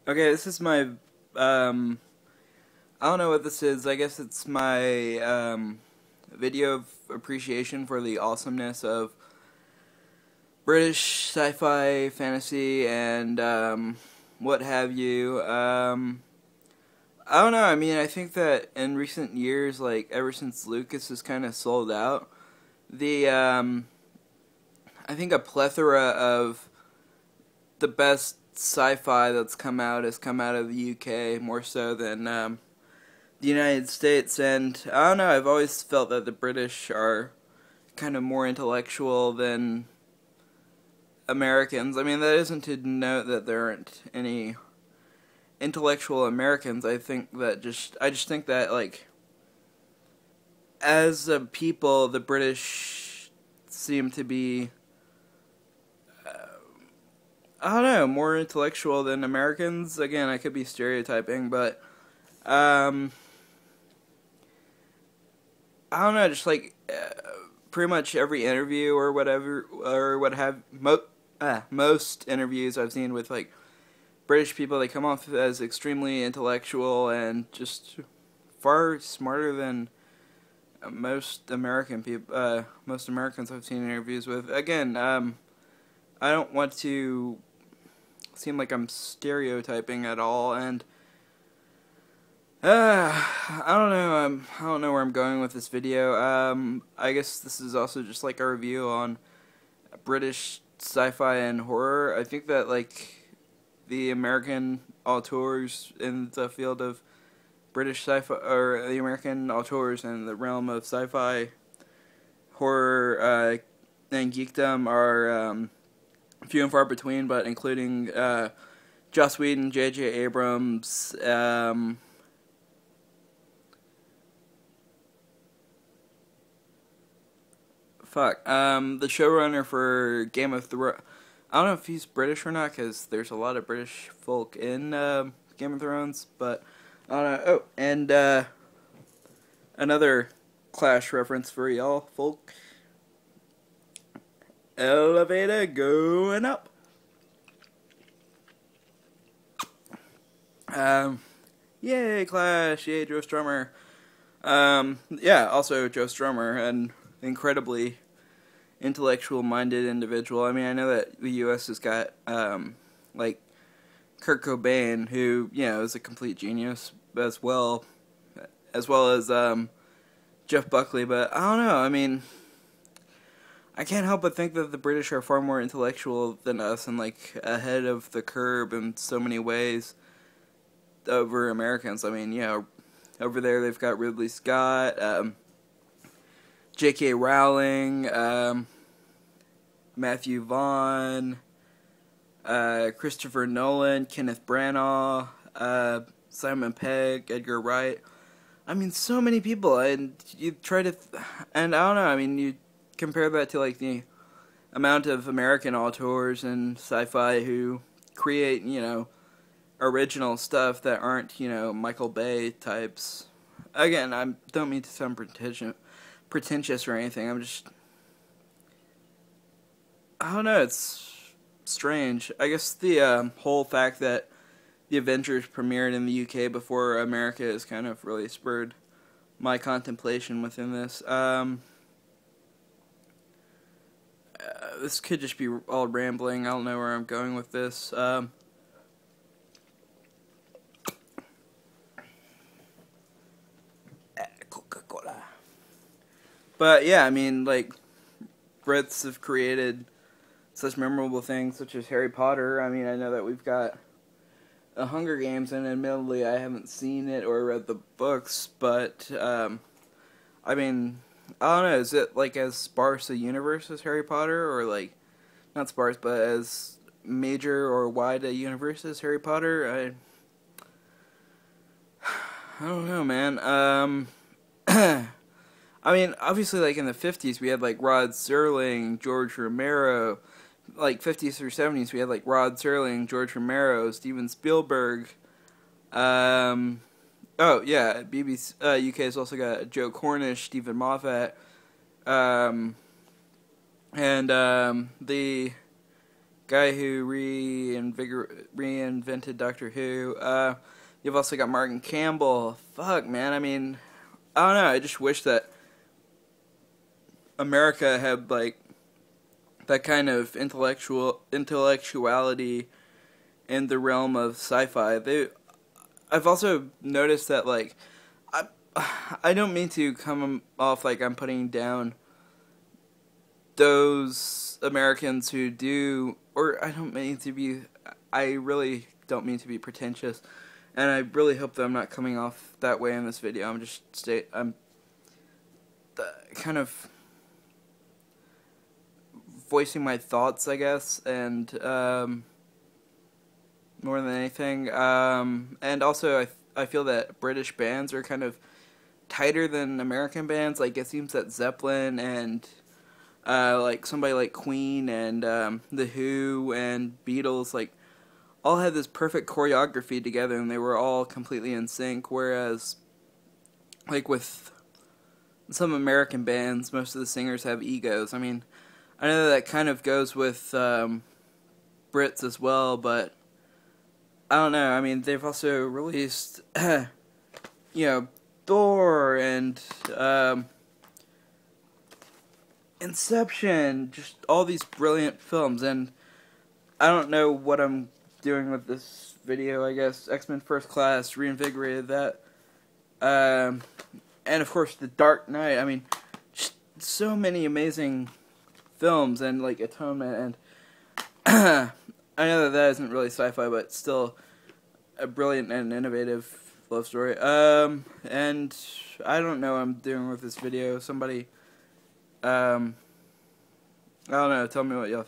Okay, this is my, I don't know what this is. I guess it's my, video of appreciation for the awesomeness of British sci-fi, fantasy, and, what have you. I don't know, I mean, I think that in recent years, like, ever since Lucas has kind of sold out, the, I think a plethora of the best sci-fi that's come out has come out of the UK more so than the United States, and I don't know. I've always felt that the British are kind of more intellectual than Americans. I mean, that isn't to note that there aren't any intellectual Americans. I just think that like as a people, the British seem to be I don't know, more intellectual than Americans. Again, I could be stereotyping, but um, I don't know, just like pretty much every interview or whatever, or what have most interviews I've seen with like British people, they come off as extremely intellectual and just far smarter than most Americans I've seen interviews with. Again, I don't want to seem like I'm stereotyping at all, and I don't know where I'm going with this video. I guess this is also just like a review on British sci-fi and horror. I think that like the American auteurs in the field of British sci-fi, or the American auteurs in the realm of sci-fi, horror, and geekdom are few and far between, but including Joss Whedon, J.J. Abrams, the showrunner for Game of Thrones. I don't know if he's British or not, because there's a lot of British folk in Game of Thrones, but I don't know. Oh, and another Clash reference for y'all folk. Elevator going up. Yay, Clash, yay, Joe Strummer. Yeah, also Joe Strummer, an incredibly intellectual-minded individual. I mean, I know that the U.S. has got, like, Kurt Cobain, who, you know, is a complete genius as well as, Jeff Buckley, but I don't know, I mean, I can't help but think that the British are far more intellectual than us and, like, ahead of the curve in so many ways over Americans. I mean, you know, over there they've got Ridley Scott, J.K. Rowling, Matthew Vaughn, Christopher Nolan, Kenneth Branagh, Simon Pegg, Edgar Wright. I mean, so many people, and you try to, and I don't know, I mean, you compare that to, like, the amount of American auteurs and sci-fi who create, you know, original stuff that aren't, you know, Michael Bay types. Again, I don't mean to sound pretentious or anything. I don't know, it's strange. I guess the whole fact that the Avengers premiered in the UK before America has kind of really spurred my contemplation within this. This could just be all rambling. I don't know where I'm going with this. Coca-Cola. But yeah, I mean, like, Brits have created such memorable things such as Harry Potter. I mean, I know that we've got The Hunger Games, and admittedly I haven't seen it or read the books, but I mean, I don't know, is it like as sparse a universe as Harry Potter, or like, not sparse, but as major or wide a universe as Harry Potter? I don't know, man. I mean, obviously, like, in the 50s, we had, like, Rod Serling, George Romero. Like, 50s through 70s, we had, like, Rod Serling, George Romero, Steven Spielberg. Oh, yeah, BBC, UK has also got Joe Cornish, Stephen Moffat. And the guy who reinvented Doctor Who. You've also got Martin Campbell. Fuck, man. I mean, I don't know. I just wish that America had like that kind of intellectuality in the realm of sci-fi. I've also noticed that like I don't mean to come off like I'm putting down those Americans who do, or I really don't mean to be pretentious, and I really hope that I'm not coming off that way in this video. I'm kind of voicing my thoughts, I guess, and more than anything, and also I feel that British bands are kind of tighter than American bands. Like, it seems that Zeppelin and like somebody like Queen and The Who and Beatles, like, all had this perfect choreography together, and they were all completely in sync, whereas like with some American bands, most of the singers have egos. I mean, I know that kind of goes with Brits as well, but I don't know. I mean, they've also released Thor and Inception, just all these brilliant films, and I don't know what I'm doing with this video. I guess X-Men First Class reinvigorated that, and of course The Dark Knight. I mean, just so many amazing films, and like Atonement, and I know that isn't really sci-fi, but still a brilliant and innovative love story. And I don't know what I'm doing with this video. Somebody, I don't know, tell me what y'all